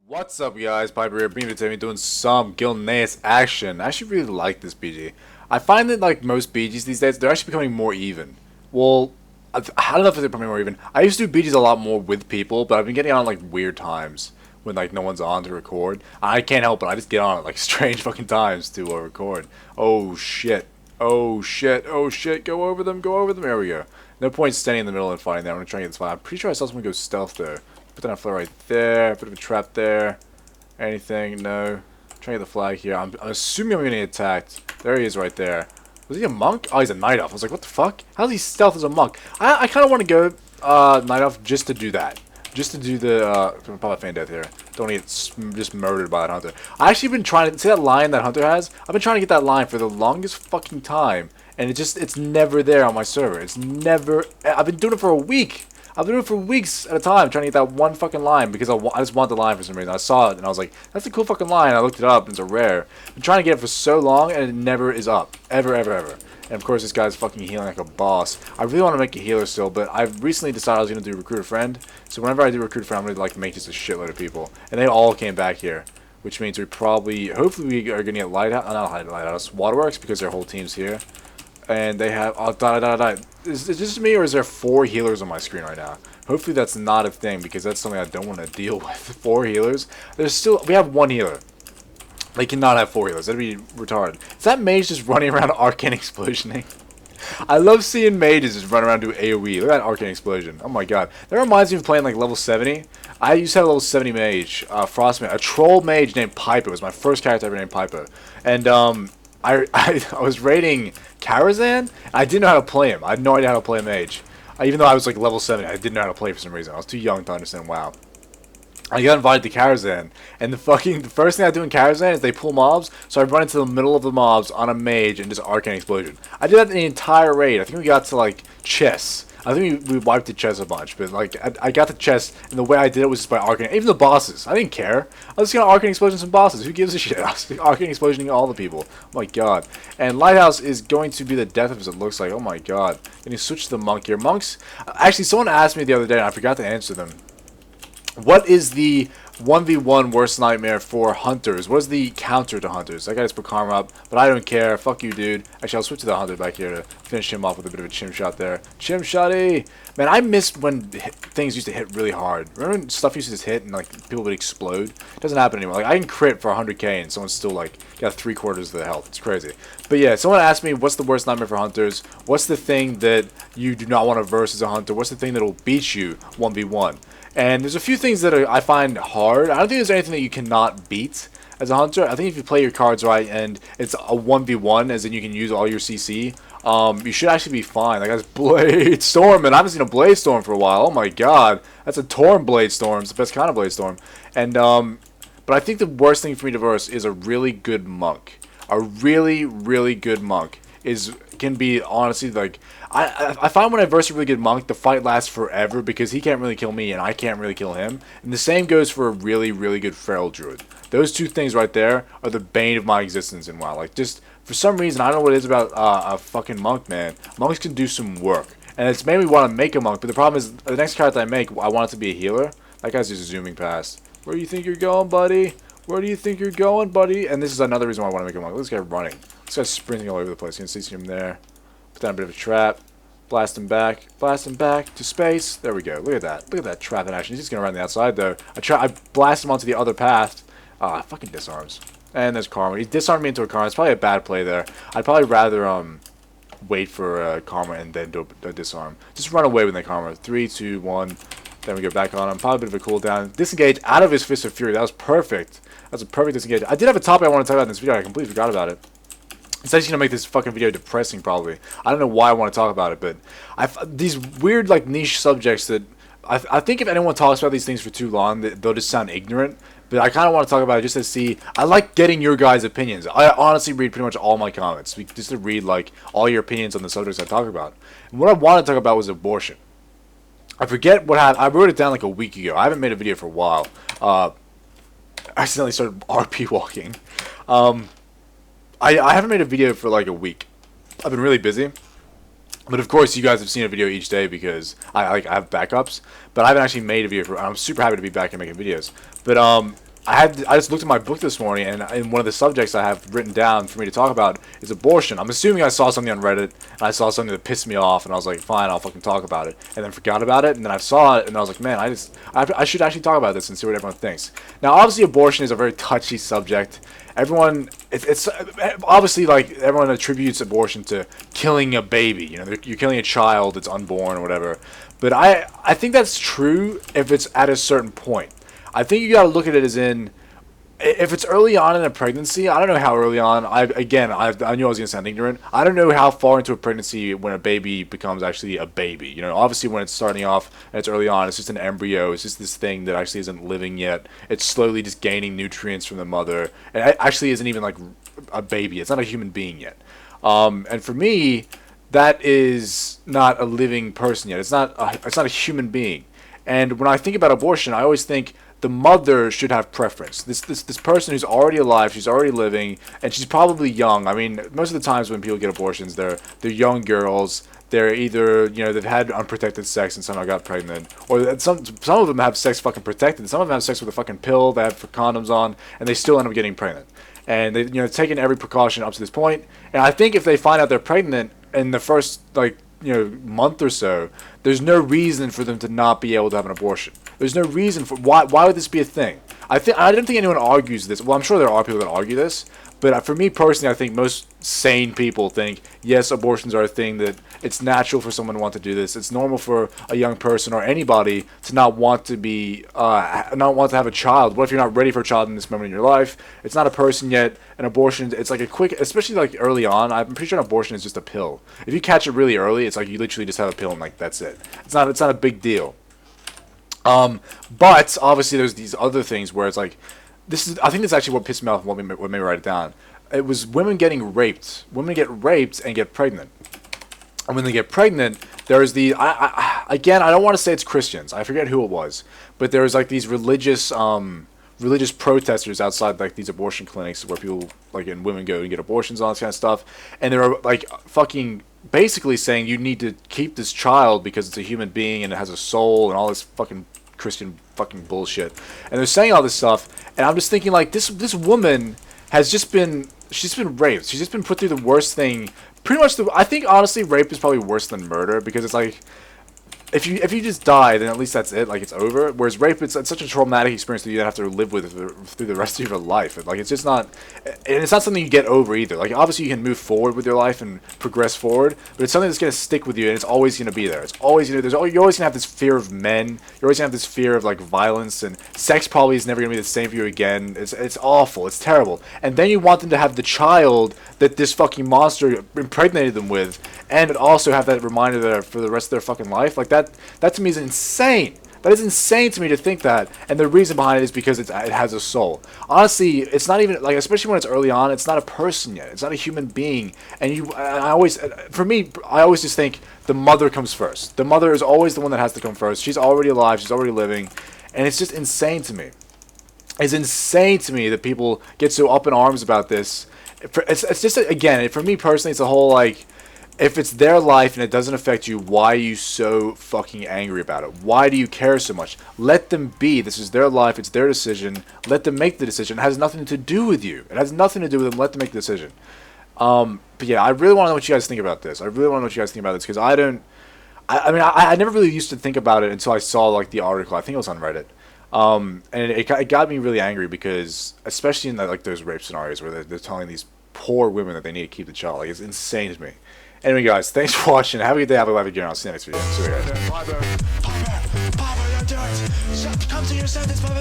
What's up, guys? Pypo here, being today doing some Gilneas action. I actually really like this BG. I find that like most BGs these days, they're actually becoming more even. Well, I don't know if they're becoming more even. I used to do BGs a lot more with people, but I've been getting on like weird times when like no one's on to record. I can't help it. I just get on at like strange fucking times to record. Oh shit. Oh shit. Oh shit. Go over them. Go over them. There we go. No point standing in the middle and fighting there. I'm gonna try and get this fight. I'm pretty sure I saw someone go stealth there. Put down a flare right there. Bit of a trap there. Anything? No. Trying to get the flag here. I'm assuming I'm gonna get attacked. There he is right there. Was he a monk? Oh, he's a night elf. I was like, what the fuck? How's he stealth as a monk? I kind of want to go night elf just to do that. Just to do the probably feign death here. Don't get just murdered by that hunter. I actually been trying to see that line that hunter has. I've been trying to get that line for the longest fucking time, and it's never there on my server. It's never. I've been doing it for a week. I've been doing it for weeks at a time trying to get that one fucking line because I just want the line for some reason. I saw it and I was like, that's a cool fucking line. I looked it up and it's a rare. I've been trying to get it for so long and it never is up. Ever, ever, ever. And of course this guy's fucking healing like a boss. I really want to make a healer still, but I've recently decided I was going to do recruit a friend. So whenever I do recruit a friend, I'm going to like make just a shitload of people. And they all came back here. Which means we probably, hopefully we are going to get not Lighthouse, Waterworks because their whole team's here. And they have, oh, die. Is this just me or is there 4 healers on my screen right now? Hopefully that's not a thing because that's something I don't want to deal with. 4 healers? We have 1 healer. They cannot have 4 healers. That'd be retarded. Is that mage just running around arcane explosioning? I love seeing mages just run around do AoE. Look at that arcane explosion. Oh my god. That reminds me of playing like level 70. I used to have a level 70 mage, Frostmage, a troll mage named Pypo. It was my first character ever named Pypo. And I was raiding Karazhan. I didn't know how to play him. I had no idea how to play a mage. Even though I was like level 70, I didn't know how to play for some reason. I was too young to understand WoW. I got invited to Karazhan, and the first thing I do in Karazhan is they pull mobs, so I run into the middle of the mobs on a mage and just arcane explosion. I did that in the entire raid. I think we got to like chess. I think we wiped the chest a bunch, but like I got the chest, and the way I did it was just by arcane. Even the bosses, I didn't care. I was just gonna arcane explosion some bosses. Who gives a shit? I was arcane explosioning all the people. Oh my god! And Lighthouse is going to be the death of us. It looks like. Oh my god! Can you switch to the monk here? Monks. Actually, someone asked me the other day, and I forgot to answer them. What is the 1v1 worst nightmare for hunters? What is the counter to hunters? I gotta put karma up, but I don't care. Fuck you, dude. Actually, I'll switch to the hunter back here to finish him off with a bit of a chim shot there. Chim shotty! Man, I missed when things used to hit really hard. Remember when stuff used to just hit and like people would explode? It doesn't happen anymore. Like I can crit for 100k and someone's still like got 3/4 of the health. It's crazy. But yeah, someone asked me what's the worst nightmare for hunters? What's the thing that you do not want to verse as a hunter? What's the thing that'll beat you 1v1? And there's a few things that I find hard. I don't think there's anything that you cannot beat as a hunter. I think if you play your cards right and it's a 1v1, as in you can use all your CC, you should actually be fine. Like that's Blade Storm, and I haven't seen a Blade Storm for a while. Oh my god, that's a Torn Blade Storm. It's the best kind of Blade Storm. And but I think the worst thing for me to verse is a really good monk. A really, really good monk can be honestly like I find when I verse a really good monk, the fight lasts forever because he can't really kill me and I can't really kill him. And the same goes for a really, really good feral druid. Those two things right there are the bane of my existence in WoW. Like just for some reason, I don't know what it is about a fucking monk, man. Monks can do some work, and it's made me want to make a monk. But the problem is the next character I make, I want it to be a healer. That guy's just zooming past. Where do you think you're going, buddy? Where do you think you're going, buddy? And this is another reason why I want to make a monk. Look at this guy running. This guy's sprinting all over the place. You can see him there. Put down a bit of a trap. Blast him back to space. There we go. Look at that. Look at that trap in action. He's just gonna run the outside though. I blast him onto the other path. Ah, fucking disarms. And there's karma. He disarmed me into a karma. It's probably a bad play there. I'd probably rather wait for karma and then do a disarm. Just run away with the karma. 3, 2, 1. Then we go back on him. Probably a bit of a cooldown. Disengage out of his Fist of Fury. That was perfect. That's a perfect disengage. I did have a topic I want to talk about in this video. I completely forgot about it. It's actually gonna make this fucking video depressing, probably. I don't know why I want to talk about it, but these weird like niche subjects that I think if anyone talks about these things for too long, they'll just sound ignorant. But I kind of want to talk about it just to see. I like getting your guys' opinions. I honestly read pretty much all my comments just to read like all your opinions on the subjects I talk about. And what I wanted to talk about was abortion. I forget what happened. I wrote it down like a week ago. I haven't made a video for a while. I accidentally started RP walking. I haven't made a video for like a week. I've been really busy. But of course, you guys have seen a video each day because I have backups. But I haven't actually made a video for. I'm super happy to be back and making videos. But I just looked at my book this morning, and one of the subjects I have written down for me to talk about is abortion. I'm assuming I saw something on Reddit, and I saw something that pissed me off, and I was like, fine, I'll fucking talk about it. And then forgot about it, and then I saw it, and I was like, man, I should actually talk about this and see what everyone thinks. Now, obviously, abortion is a very touchy subject. Everyone, it's obviously, like, everyone attributes abortion to killing a baby. You know, you're killing a child that's unborn or whatever. But I think that's true if it's at a certain point. I think you gotta look at it as in, if it's early on in a pregnancy, I don't know how early on. I knew I was gonna sound ignorant. I don't know how far into a pregnancy when a baby becomes actually a baby. You know, obviously when it's starting off and it's early on, it's just an embryo. It's just this thing that actually isn't living yet. It's slowly just gaining nutrients from the mother. It actually isn't even like a baby. It's not a human being yet. And for me, that is not a living person yet. It's not a human being. And when I think about abortion, I always think the mother should have preference. This person who's already alive, she's already living, and she's probably young. I mean, most of the times when people get abortions, they're young girls. They're either, you know, they've had unprotected sex and somehow got pregnant, or some of them have sex fucking protected. Some of them have sex with a fucking pill, they have condoms on, and they still end up getting pregnant. And they, you know, taking every precaution up to this point. And I think if they find out they're pregnant in the first, like, you know, month or so, there's no reason for them to not be able to have an abortion. There's no reason for why would this be a thing? I don't think anyone argues this. Well, I'm sure there are people that argue this, but for me personally, I think most sane people think yes, abortions are a thing, that it's natural for someone to want to do this. It's normal for a young person or anybody to not want to be not want to have a child. What if you're not ready for a child in this moment in your life? It's not a person yet. An abortion, it's like a quick, especially like early on. I'm pretty sure an abortion is just a pill. If you catch it really early, it's like you literally just have a pill and like that's it. It's not a big deal. But obviously there's these other things where it's like, I think that's actually what pissed me off and what made me write it down. It was women getting raped. Women get raped and get pregnant. And when they get pregnant, there's again, I don't want to say it's Christians. I forget who it was. But there was like these religious protesters outside like these abortion clinics where people, like, and women go and get abortions and all this kind of stuff. And they were like fucking basically saying you need to keep this child because it's a human being and it has a soul and all this fucking Christian fucking bullshit. And they're saying all this stuff, and I'm just thinking like this woman has just been raped. She's just been put through the worst thing. Pretty much I think honestly rape is probably worse than murder, because it's like if you just die, then at least that's it, like it's over. Whereas rape, it's such a traumatic experience that you have to live with through the rest of your life. Like it's just not, and it's not something you get over either. Like obviously you can move forward with your life and progress forward, but it's something that's gonna stick with you, and it's always gonna be there. It's always gonna. You're always gonna have this fear of men. You're always gonna have this fear of like violence, and sex probably is never gonna be the same for you again. It's awful. It's terrible. And then you want them to have the child that this fucking monster impregnated them with, and also have that reminder there for the rest of their fucking life. Like that to me is insane. That is insane to me to think that, and the reason behind it is because it has a soul. Honestly, it's not even, like, especially when it's early on, it's not a person yet. It's not a human being. And I always just think the mother comes first. The mother is always the one that has to come first. She's already alive. She's already living. And it's just insane to me. It's insane to me that people get so up in arms about this. It's just, again, for me personally, it's a whole, like, if it's their life and it doesn't affect you, why are you so fucking angry about it? Why do you care so much? Let them be. This is their life. It's their decision. Let them make the decision. It has nothing to do with you. It has nothing to do with them. Let them make the decision. But yeah, I really want to know what you guys think about this. I really want to know what you guys think about this, because I never really used to think about it until I saw like the article. I think it was on Reddit. And it got me really angry, because especially in like those rape scenarios where they're telling these poor women that they need to keep the child. Like, it's insane to me. Anyway, guys, thanks for watching. Have a good day. Have a lovely day. I'll see you next video. See you guys. Come to your sentence, Pypo.